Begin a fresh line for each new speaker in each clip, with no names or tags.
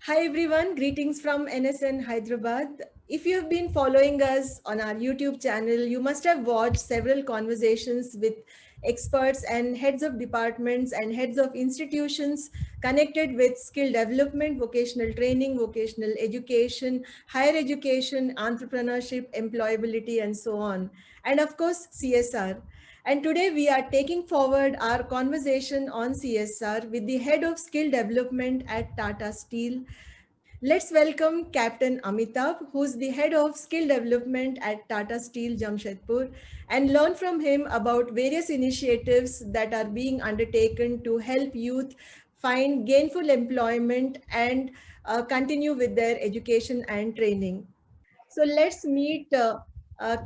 Hi everyone, greetings from NSN Hyderabad. If you have been following us on our YouTube channel, you must have watched several conversations with experts and heads of departments and heads of institutions connected with skill development, vocational training, vocational education, higher education, entrepreneurship, employability, and so on. And of course, CSR. And today we are taking forward our conversation on CSR with the head of skill development at Tata Steel. Let's welcome Captain Amitabh, who's the head of skill development at Tata Steel Jamshedpur, and learn from him about various initiatives that are being undertaken to help youth find gainful employment and continue with their education and training. So let's meet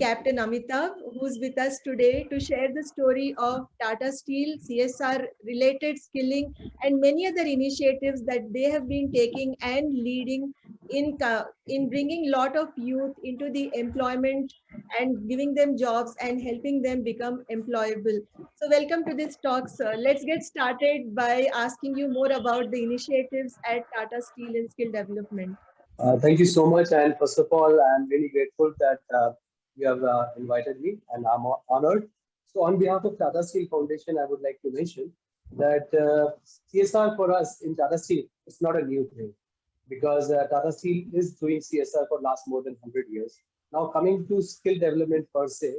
Captain Amitabh, who's with us today to share the story of Tata Steel, CSR related skilling, and many other initiatives that they have been taking and leading in bringing lot of youth into the employment and giving them jobs and helping them become employable. So welcome to this talk, sir. Let's get started by asking you more about the initiatives at Tata Steel and skill development.
Thank you so much. And first of all, I'm really grateful that you have invited me, and I'm honored. So, on behalf of Tata Steel Foundation, I would like to mention that CSR for us in Tata Steel is not a new thing because Tata Steel is doing CSR for last more than 100 years. Now, coming to skill development per se,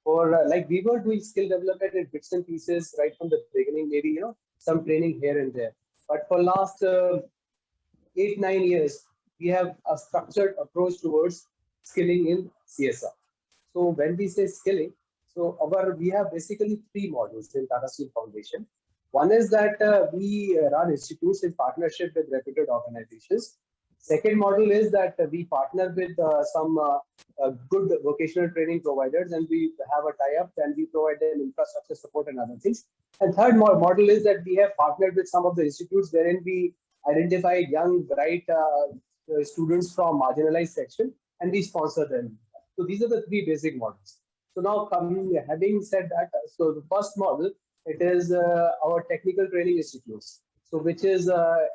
for like we were doing skill development in bits and pieces right from the beginning, maybe some training here and there. But for last 8, 9 years, we have a structured approach towards skilling in CSR. So when we say skilling, so we have basically three models in Tata Steel Foundation. One is that we run institutes in partnership with reputed organizations. Second model is that we partner with some good vocational training providers, and we have a tie-up and we provide them infrastructure support and other things. And third model is that we have partnered with some of the institutes wherein we identify young, bright students from marginalized section, and we sponsor them. So these are the three basic models. So now having said that, so the first model, it is our technical training institutes. So which is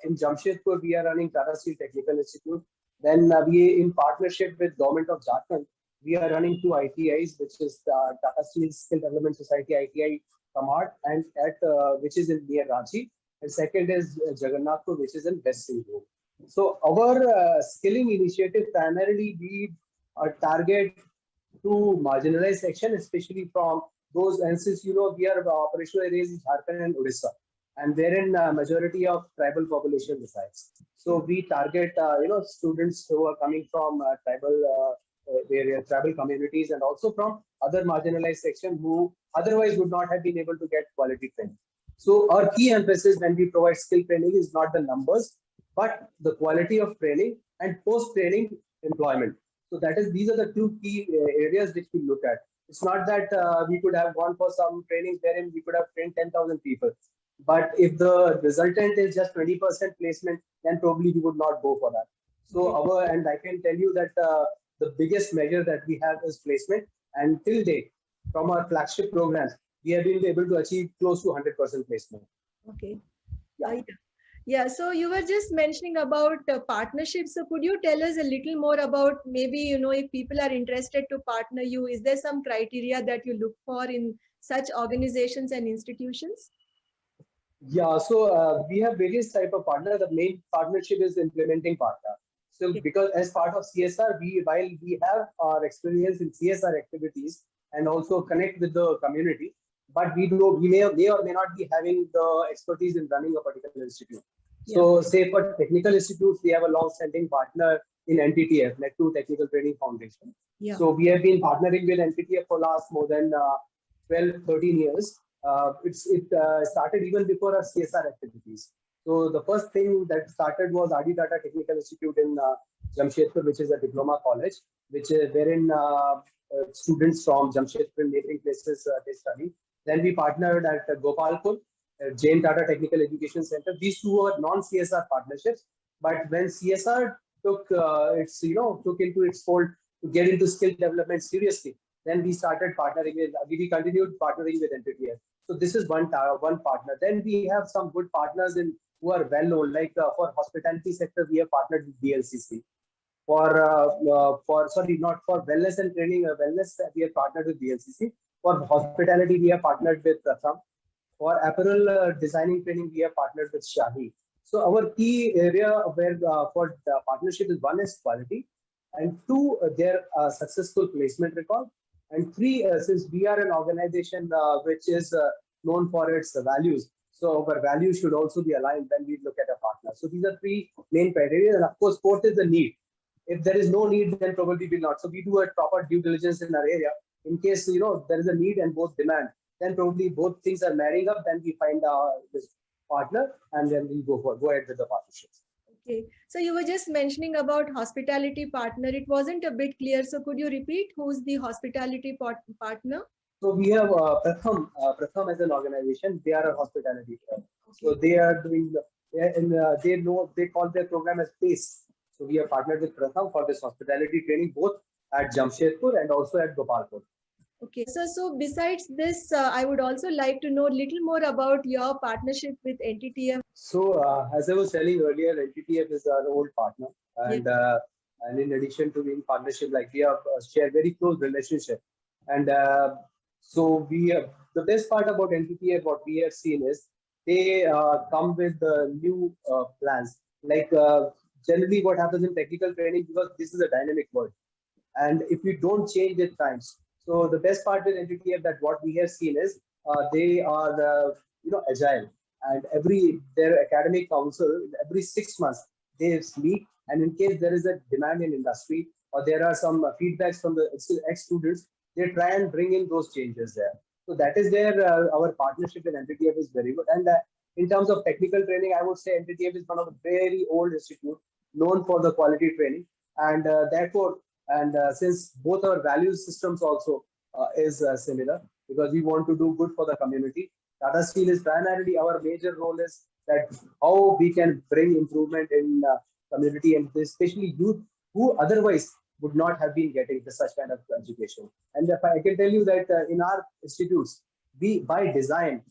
in Jamshedpur, we are running Tata Steel Technical Institute. Then we, in partnership with Government of Jharkhand, we are running two ITIs, which is Tata Steel Skill Development Society ITI Kamart, and at which is in near Ranchi. And second is Jagannathpur, which is in West Singhbhum. So our skilling initiative primarily we target to marginalized section, especially from those, and since we are operational areas in Jharkhand and Odisha, and wherein majority of tribal population resides. So we target students who are coming from tribal communities, and also from other marginalized section who otherwise would not have been able to get quality training. So our key emphasis when we provide skill training is not the numbers, but the quality of training and post-training employment. So these are the two key areas which we look at. It's not that we could have gone for some trainings wherein we could have trained 10,000 people. But if the resultant is just 20% placement, then probably we would not go for that. So and I can tell you that the biggest measure that we have is placement. And till date, from our flagship programs, we have been able to achieve close to 100% placement.
Okay. Yeah, so you were just mentioning about partnerships. So could you tell us a little more about maybe, if people are interested to partner you, is there some criteria that you look for in such organizations and institutions?
Yeah, so we have various type of partner. The main partnership is implementing partner. So because as part of CSR, while we have our experience in CSR activities and also connect with the community, but we may or may not be having the expertise in running a particular institute. Yeah. So say for technical institutes, we have a long-standing partner in NTTF, Network Technical Training Foundation. Yeah. So we have been partnering with NTTF for last more than 12, 13 years. It started even before our CSR activities. So the first thing that started was RD Tata Technical Institute in Jamshedpur, which is a diploma college, wherein students from Jamshedpur and neighboring places they study. Then we partnered at Gopalpur, Jain Tata Technical Education Center. These two were non-CSR partnerships, but when CSR took into its fold to get into skill development seriously, then we continued partnering with NTTF. So this is one partner. Then we have some good partners in who are well known. Like for hospitality sector, we have partnered with BLCC. Not for wellness and training, wellness we have partnered with BLCC. For hospitality, we have partnered with Pratham. For apparel designing training, we have partnered with Shahi. So our key area where for the partnership is one is quality, and two their successful placement record, and three since we are an organization which is known for its values, so our values should also be aligned when we look at a partner. So these are three main criteria, and of course, fourth is the need. If there is no need, then probably will not. So we do a proper due diligence in our area. In case there is a need and both demand, then probably both things are marrying up. Then we find this partner, and then we go ahead with the partnerships.
Okay, so you were just mentioning about hospitality partner. It wasn't a bit clear. So could you repeat who's the hospitality partner?
So we have Pratham as an organization. They are a hospitality firm.
Okay.
So they are doing, they call their program as PACE. So we have partnered with Pratham for this hospitality training, both at Jamshedpur and also at Gopalpur.
Okay, so besides this, I would also like to know a little more about your partnership with NTTF.
So as I was telling earlier, NTTF is our old partner, and and in addition to being partnership, like we have shared very close relationship, and so we have, the best part about NTTF, what we have seen is they come with new plans. Like generally, what happens in technical training, because this is a dynamic world, and if you don't change with times. So the best part with NTTF that what we have seen is they are agile, and their academic council every 6 months they meet, and in case there is a demand in industry or there are some feedbacks from the ex-students, they try and bring in those changes there. So that is where our partnership with NTTF is very good. And in terms of technical training, I would say NTTF is one of the very old institute known for the quality training, and therefore. And since both our value systems also is similar, because we want to do good for the community, Tata Steel is primarily our major role is that how we can bring improvement in community, and especially youth who otherwise would not have been getting such kind of education. And if I can tell you that in our institutes, we by design,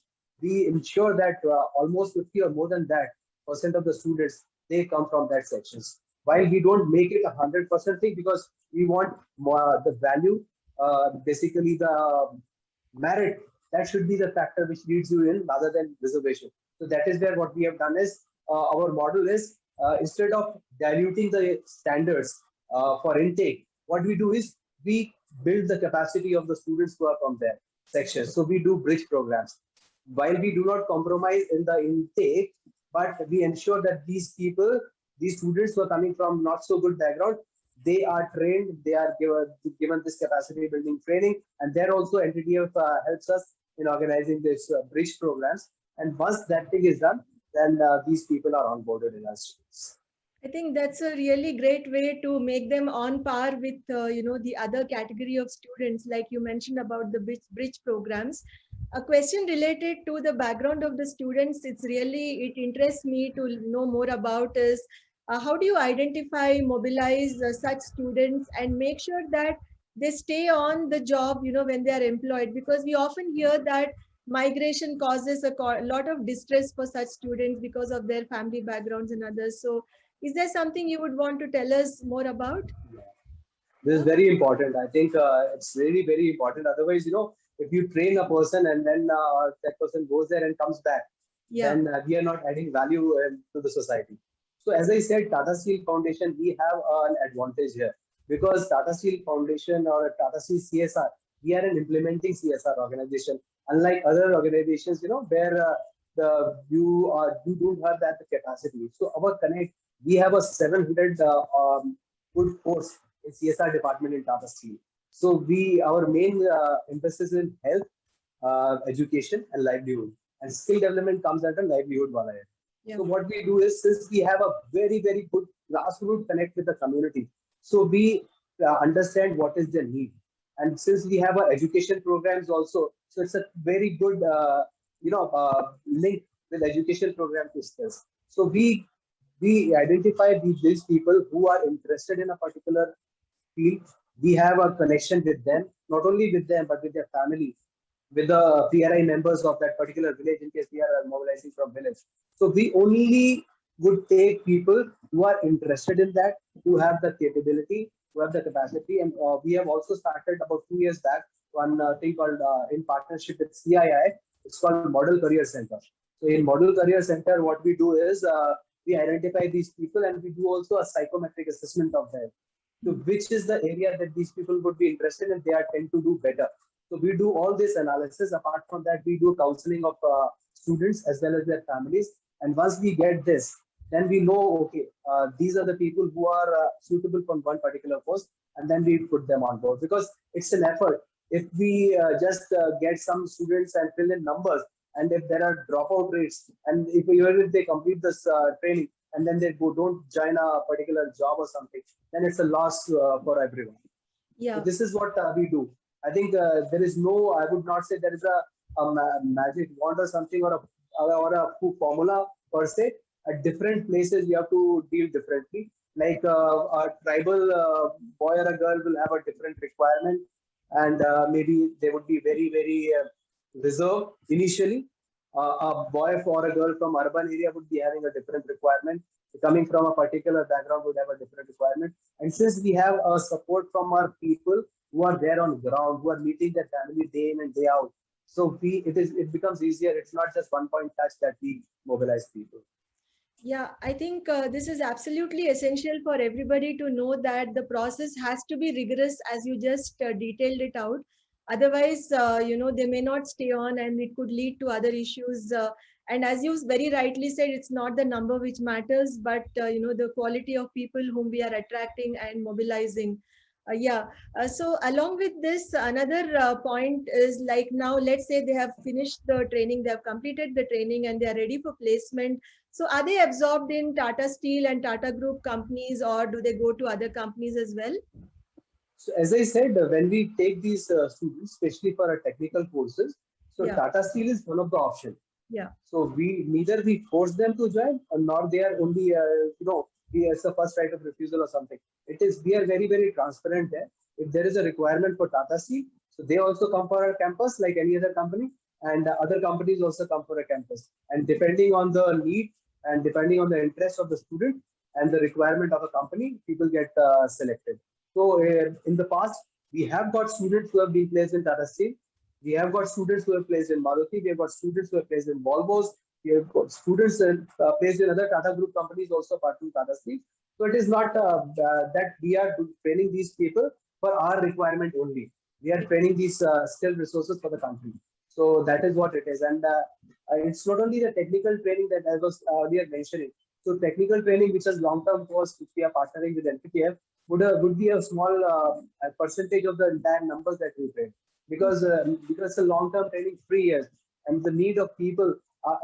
we ensure that almost 50 or more than that % of the students, they come from that sections. While we don't make it 100% thing, because we want the value, basically the merit, that should be the factor which leads you in rather than reservation. So that is where what we have done is our model is instead of diluting the standards for intake, what we do is we build the capacity of the students who are from their sections. So we do bridge programs. While we do not compromise in the intake, but we ensure that these students who are coming from not so good background, they are trained, they are given this capacity building training, and there also NTTF helps us in organizing this bridge programs. And once that thing is done, then these people are onboarded in our students.
I think that's a really great way to make them on par with the other category of students, like you mentioned about the bridge programs. A question related to the background of the students, it interests me to know more about is how do you identify, mobilize such students and make sure that they stay on the job, when they are employed? Because we often hear that migration causes a lot of distress for such students because of their family backgrounds and others. So is there something you would want to tell us more about?
This is very important. I think it's really very important. Otherwise, if you train a person and then that person goes there and comes back, then we are not adding value to the society. So as I said, Tata Steel Foundation, we have an advantage here because Tata Steel Foundation or Tata Steel CSR, we are an implementing CSR organization. Unlike other organizations, where you don't have that capacity. So our Connect, we have a 700 good force in CSR department in Tata Steel. So our main emphasis in health, education, and livelihood. And skill development comes under livelihood wala hai. So what we do is, since we have a very, very good grassroots connect with the community, so we understand what is their need. And since we have our education programs also, so it's a very good, link with education program to skills. So we identify these people who are interested in a particular field. We have a connection with them, not only with them, but with their family. with the PRI members of that particular village in case we are mobilizing from village. So we only would take people who are interested in that, who have the capability, who have the capacity. And we have also started about 2 years back one thing called in partnership with CII. It's called Model Career Center. So in Model Career Center, what we do is we identify these people and we do also a psychometric assessment of them. So which is the area that these people would be interested in, they are tend to do better. So we do all this analysis. Apart from that, we do counseling of students as well as their families. And once we get this, then we know, okay, these are the people who are suitable for one particular post, and then we put them on board because it's an effort. If we just get some students and fill in numbers, and if there are dropout rates, and if even if they complete this training and then they don't join a particular job or something, then it's a loss for everyone.
Yeah.
So this is what we do. I think there is no, I would not say there is a magic wand or something or a formula per se. At different places, you have to deal differently. Like a tribal boy or a girl will have a different requirement, and maybe they would be very, very reserved initially. A boy or a girl from urban area would be having a different requirement. Coming from a particular background would have a different requirement. And since we have a support from our people who are there on ground, who are meeting their family day in and day out, so it becomes easier. It's not just one point touch that we mobilize people.
Yeah, I think this is absolutely essential for everybody to know that the process has to be rigorous as you just detailed it out. Otherwise, they may not stay on and it could lead to other issues. And as you very rightly said, it's not the number which matters, but, the quality of people whom we are attracting and mobilizing. Yeah. So along with this, another point is like now, let's say they have finished the training, they have completed the training and they are ready for placement. So are they absorbed in Tata Steel and Tata Group companies, or do they go to other companies as well?
So as I said, when we take these students, especially for our technical courses, so
Yeah.
Tata Steel is one of the options.
Yeah.
So neither we force them to join, or nor they are only it's a first right of refusal or something. It is we are very, very transparent there. If there is a requirement for Tata Steel, so they also come for our campus like any other company, and other companies also come for a campus. And depending on the need and depending on the interest of the student and the requirement of a company, people get selected. So in the past, we have got students who have been placed in Tata Steel. We have got students who have placed in Maruti. We have got students who have placed in Volvos. We have got students placed in other Tata Group companies also apart from Tata Steel. So it is not that we are training these people for our requirement only. We are training these skilled resources for the country. So that is what it is. And it's not only the technical training that I was earlier mentioning. So technical training, which is long-term course, which we are partnering with NPTF, would be a small percentage of the entire numbers that we train, because it's a long-term training, 3 years, and the need of people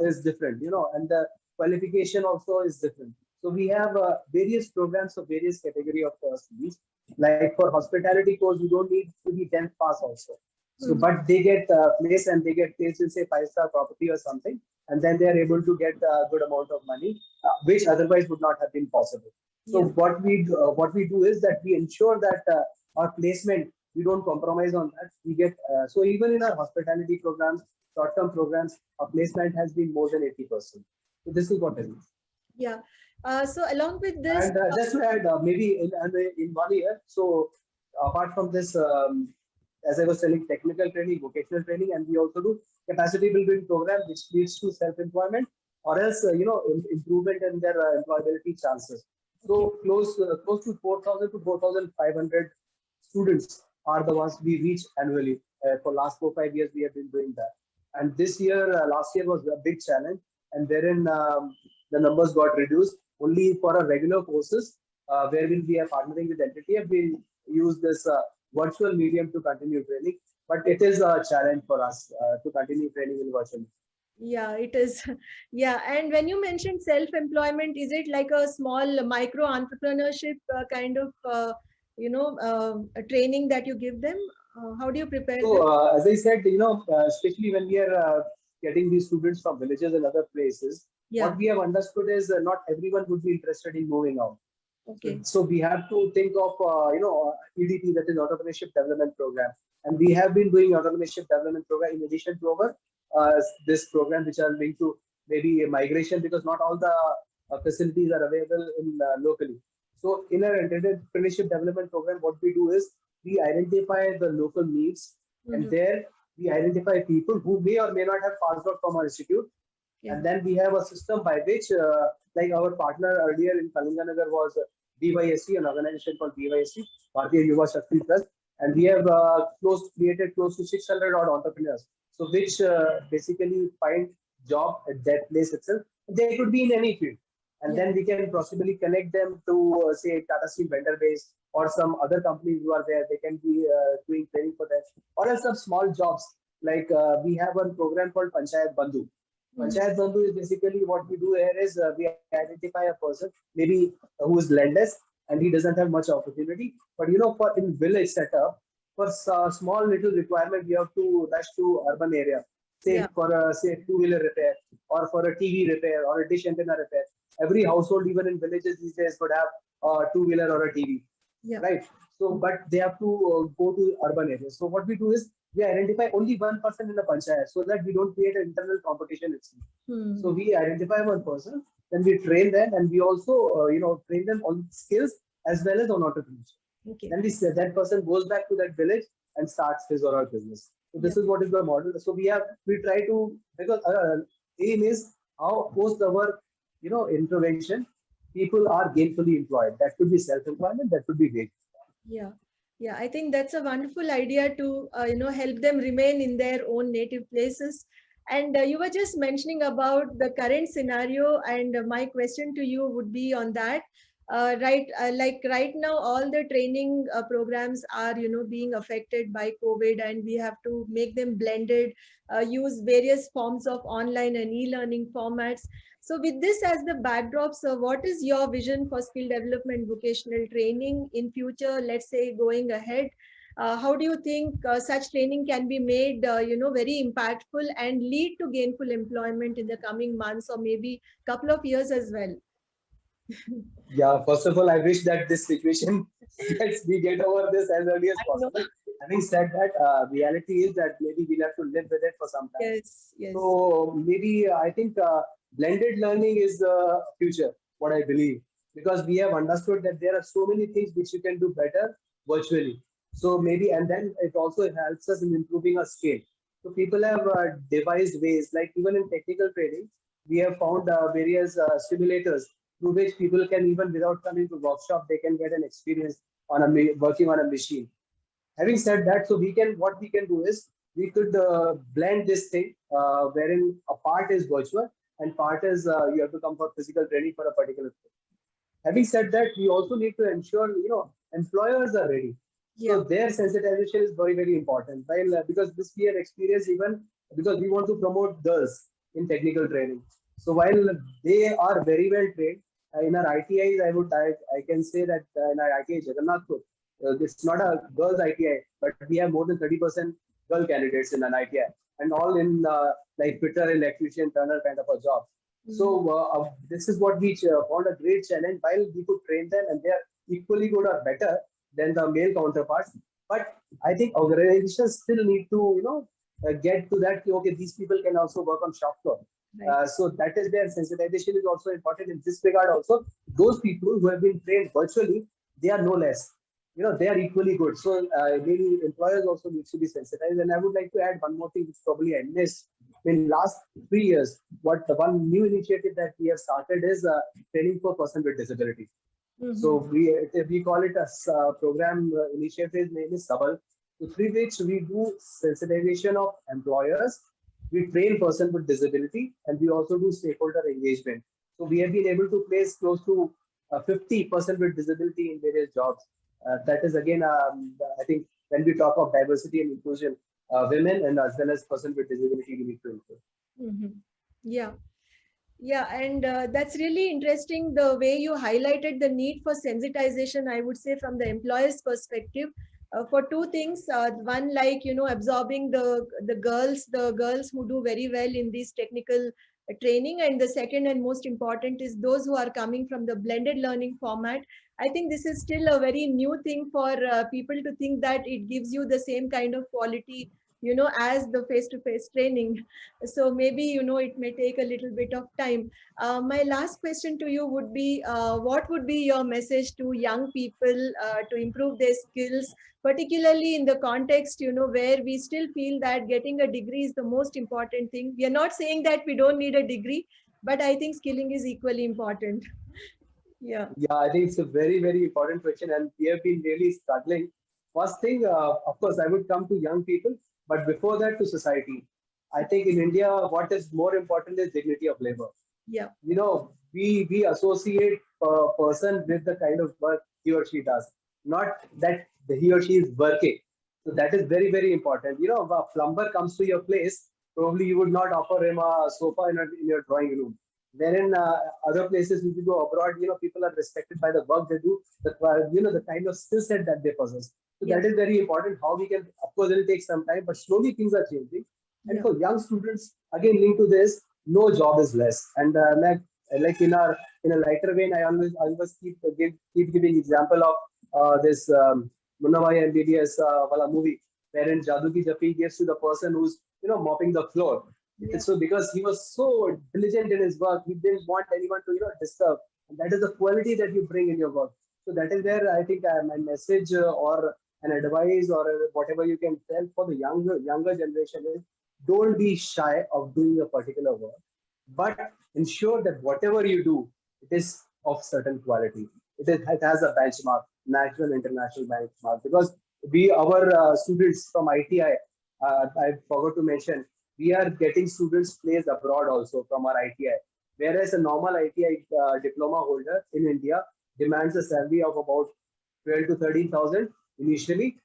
is different, and the qualification also is different. So we have various programs for various category of students. Like for hospitality course, you don't need to be 10th pass also. So, but they get placed and they get placed in say 5-star property or something, and then they are able to get a good amount of money, which otherwise would not have been possible. So what we do is that we ensure that our placement, we don't compromise on that. We get so even in our hospitality programs, short-term programs, our placement has been more than 80%. So this is what it is.
Yeah. So along with this,
and just to add, maybe in 1 year. So apart from this, as I was telling, technical training, vocational training, and we also do capacity building program, which leads to self-employment or else improvement in their employability chances. So close to 4,000 to 4,500 students are the ones we reach annually. For last 4-5 years, we have been doing that. And this year, last year was a big challenge, and wherein the numbers got reduced. Only for our regular courses, where we are partnering with NTTF, we use this virtual medium to continue training. But it is a challenge for us to continue training in virtual.
Yeah, it is. Yeah. And when you mentioned self-employment, is it like a small micro entrepreneurship kind of, a training that you give them? How do you prepare them?
So, as I said, especially when we are getting these students from villages and other places, what we have understood is not everyone would be interested in moving out.
Okay.
So we have to think of, EDP, that is Entrepreneurship Development Program. And we have been doing entrepreneurship development program in addition to our this program, which are linked to maybe a migration, because not all the facilities are available in locally. So in our entrepreneurship development program, what we do is we identify the local needs, and there we identify people who may or may not have passed out from our institute.
Yeah.
And then we have a system by which, like our partner earlier in Kalinganagar was BYSC, an organization called BYSC, Bharatiya Yuva Shakti Trust, and we have created close to 600 odd entrepreneurs, so which basically find job at that place itself. They could be in any field, and then we can possibly connect them to say Tata Steel vendor base or some other companies who are there. They can be doing training for them, or else some small jobs. Like we have one program called Panchayat Bandhu. Panchayat Bandhu is basically what we do here is we identify a person maybe who is landless and he doesn't have much opportunity. But for in village setup, for small little requirement, you have to rush to urban area. Say for a two-wheeler repair, or for a TV repair, or a dish antenna repair. Every household, even in villages these days, would have a two-wheeler or a TV, right? So, but they have to go to urban areas. So what we do is we identify only one person in the panchayat, so that we don't create an internal competition itself. So we identify one person, then we train them, and we also train them on skills as well as on entrepreneurship. Then that person goes back to that village and starts his or her business. So this is what is the model. So we try to, because aim is how post our intervention, people are gainfully employed. That could be self-employment, that could be wage.
Yeah, I think that's a wonderful idea to help them remain in their own native places. And you were just mentioning about the current scenario, and my question to you would be on that. Like right now, all the training programs are being affected by COVID, and we have to make them blended, use various forms of online and e-learning formats. So with this as the backdrop, so what is your vision for skill development vocational training in future, let's say going ahead? How do you think such training can be made very impactful and lead to gainful employment in the coming months, or maybe couple of years as well?
Yeah, first of all, I wish that this situation we get over this as early as possible. Having said that, reality is that maybe we'll have to live with it for some time.
Yes.
So maybe I think blended learning is the future, what I believe, because we have understood that there are so many things which you can do better virtually. So maybe, and then it also helps us in improving our skill. So people have devised ways, like even in technical training, we have found various simulators through which people can, even without coming to workshop, they can get an experience on working on a machine. Having said that, so what we can do is we could blend this thing wherein a part is virtual and part is you have to come for physical training for a particular thing. Having said that, we also need to ensure employers are ready. So their sensitization is very, very important. While because this we have experienced, even because we want to promote girls in technical training. So while they are very well trained in our ITIs, I can say that in our ITI Jagannathpur, it's not a girls ITI, but we have more than 30% girl candidates in an ITI, and all in like fitter, electrician, turner kind of a job. So this is what we found a great challenge. While we could train them and they are equally good or better than the male counterparts, but I think organizations still need to get to that. Okay, these people can also work on shop floor. Right. So that is where sensitization is also important in this regard. Also, those people who have been trained virtually, they are no less. They are equally good. So maybe employers also need to be sensitized. And I would like to add one more thing, which probably I missed. In last 3 years, what the one new initiative that we have started is training for persons with disability. So we call it a program initiative name is Sabal, through which we do sensitization of employers. We train person with disability, and we also do stakeholder engagement. So we have been able to place close to 50% with disability in various jobs. That is again, I think when we talk of diversity and inclusion, women and as well as person with disability, we need to include.
Yeah, and that's really interesting, the way you highlighted the need for sensitization, I would say, from the employer's perspective. For two things. One, like absorbing the girls who do very well in these technical training. And the second and most important is those who are coming from the blended learning format. I think this is still a very new thing for people to think that it gives you the same kind of quality, as the face-to-face training. So maybe, it may take a little bit of time. My last question to you would be, what would be your message to young people to improve their skills, particularly in the context, where we still feel that getting a degree is the most important thing. We are not saying that we don't need a degree, but I think skilling is equally important. Yeah.
Yeah, I think it's a very, very important question, and we have been really struggling. First thing, of course, I would come to young people, but before that, to society. I think in India, what is more important is dignity of labor.
Yeah.
We associate a person with the kind of work he or she does, not that he or she is working. So that is very, very important. If a plumber comes to your place, probably you would not offer him a sofa in your drawing room. Wherein other places, if you go abroad, people are respected by the work they do, the kind of skill set that they possess. So
Yeah.
that is very important. How we can, of course, it will take some time, but slowly things are changing. And
Yeah.
for young students, again linked to this, no job is less. And like in a lighter vein, I always keep giving example of this Munna Bhai MBBS wala movie, wherein Jadoo Ki Jaffi gives to the person who's mopping the floor.
Yeah.
So because he was so diligent in his work, he didn't want anyone to disturb. And that is the quality that you bring in your work. So that is where I think my message or an advice or whatever you can tell for the younger generation is, don't be shy of doing a particular work, but ensure that whatever you do, it is of certain quality. It has a benchmark, national, international benchmark. Because our students from ITI, I forgot to mention, we are getting students placed abroad also from our ITI. Whereas a normal ITI diploma holder in India demands a salary of about 12 to 13,000 initially.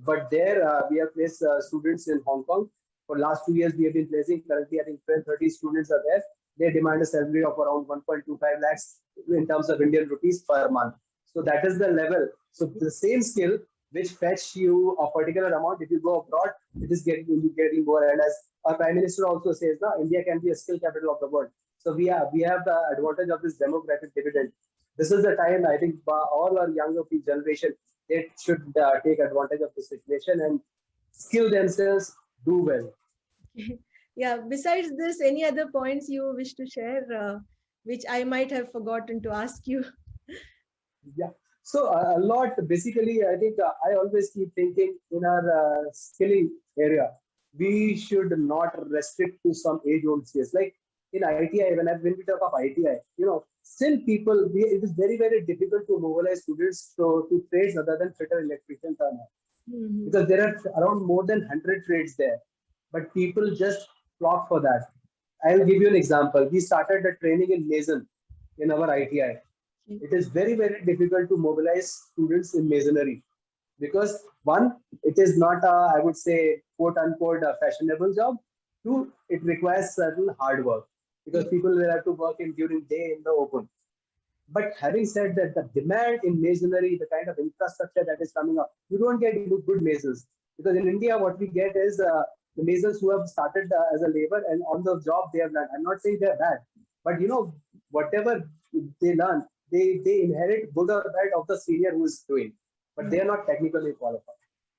But there we have placed students in Hong Kong. For last 2 years, we have been placing. Currently, I think 12, 30 students are there. They demand a salary of around 1.25 lakhs in terms of Indian rupees per month. So that is the level. So the same skill which fetch you a particular amount, if you go abroad, it is getting more. And as our Prime Minister also says, now India can be a skill capital of the world. So we have the advantage of this demographic dividend. This is the time I think all our younger generation, they should take advantage of the situation and skill themselves, do well.
Yeah. Besides this, any other points you wish to share, which I might have forgotten to ask you?
Yeah. So a lot, basically, I think I always keep thinking in our skilling area, we should not restrict to some age-old skills. Like in ITI, when we talk of ITI, still it is very, very difficult to mobilize students to trades other than fitter, electricians,
Mm-hmm.
because there are around more than 100 trades there, but people just flock for that. I'll give you an example. We started the training in Mason in our ITI. It is very, very difficult to mobilize students in masonry because one, it is not a, I would say, quote unquote, a fashionable job. Two, it requires certain hard work because people will have to work during day in the open. But having said that, the demand in masonry, the kind of infrastructure that is coming up, you don't get good masons. Because in India, what we get is the masons who have started as a labor and on the job they have learned. I'm not saying they're bad, but whatever they learn, they inherit good or bad of the senior who is doing, but they are not technically qualified.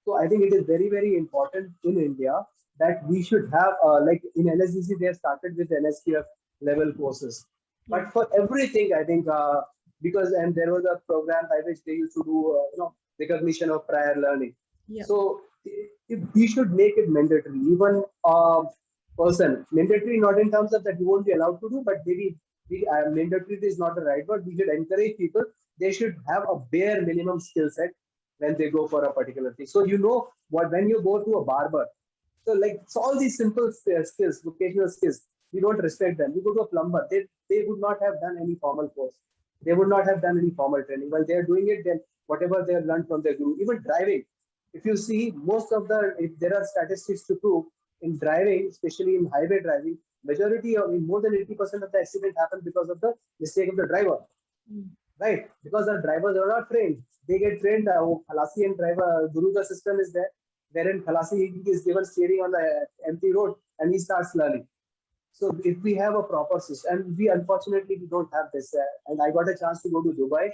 So I think it is very, very important in India that we should have, like in NSDC, they have started with NSQF level courses. But for everything, I think, and there was a program by which they used to do, recognition of prior learning.
Yeah.
So if we should make it mandatory, even person, mandatory not in terms of that you won't be allowed to do, but maybe mandatory is not the right word. We should encourage people. They should have a bare minimum skill set when they go for a particular thing. So when you go to a barber, so like it's all these simple skills, vocational skills, we don't respect them. You go to a plumber, they would not have done any formal course. They would not have done any formal training. While they are doing it, then whatever they have learned from their guru, even driving. If you see if there are statistics to prove in driving, especially in highway driving, majority of more than 80% of the accident happen because of the mistake of the driver. Right? Because the drivers are not trained. They get trained. Khalasi and driver Guruga system is there, wherein Khalasi is given steering on the empty road and he starts learning. So if we have a proper system, and we unfortunately we don't have this. And I got a chance to go to Dubai,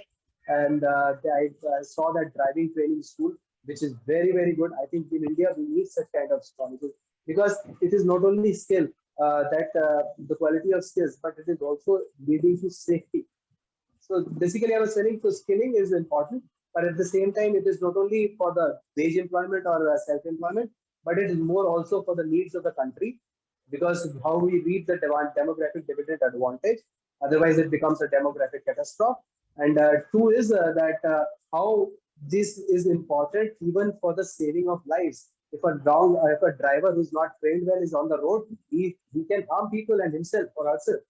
and I saw that driving training school, which is very very good. I think in India we need such kind of schools because it is not only skill that the quality of skills, but it is also leading to safety. So basically, I was saying so skilling is important, but at the same time, it is not only for the wage employment or self-employment, but it is more also for the needs of the country because how we reap the demographic dividend advantage. Otherwise, it becomes a demographic catastrophe. And two is that how this is important even for the saving of lives. If a driver who's not trained well is on the road, he can harm people and himself or herself.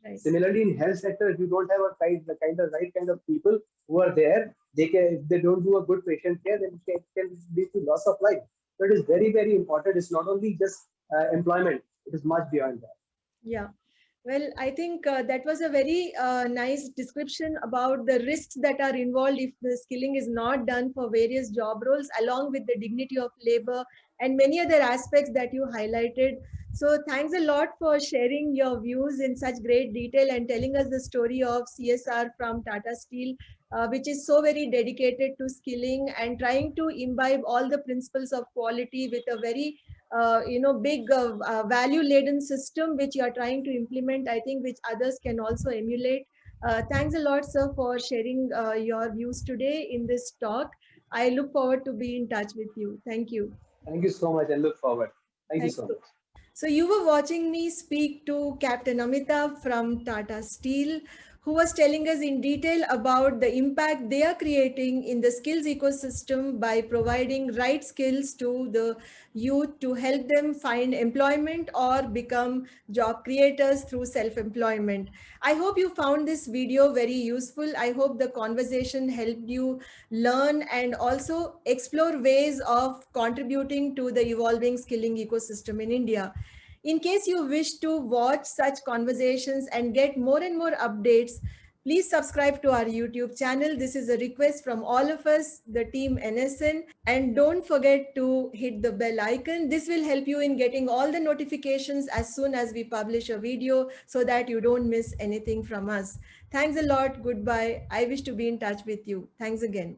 Right.
Similarly, in health sector, if you don't have the right kind of people who are there, if they don't do a good patient care, then it can lead to loss of life. So it is very, very important. It's not only just employment; it is much beyond that.
Yeah. Well, I think that was a very nice description about the risks that are involved if the skilling is not done for various job roles, along with the dignity of labor and many other aspects that you highlighted. So thanks a lot for sharing your views in such great detail and telling us the story of CSR from Tata Steel, which is so very dedicated to skilling and trying to imbibe all the principles of quality with a very big value laden system which you are trying to implement, I think, which others can also emulate. Thanks a lot, sir, for sharing your views today in this talk. I look forward to be in touch with you. Thank you.
Thank you so much and look forward. Thank you
Thank
so
you.
much.
So you were watching me speak to Captain Amitabh from Tata Steel, who was telling us in detail about the impact they are creating in the skills ecosystem by providing right skills to the youth to help them find employment or become job creators through self-employment. I hope you found this video very useful. I hope the conversation helped you learn and also explore ways of contributing to the evolving skilling ecosystem in India. In case you wish to watch such conversations and get more and more updates, please subscribe to our YouTube channel. This is a request from all of us, the team NSN. And don't forget to hit the bell icon. This will help you in getting all the notifications as soon as we publish a video so that you don't miss anything from us. Thanks a lot. Goodbye. I wish to be in touch with you. Thanks again.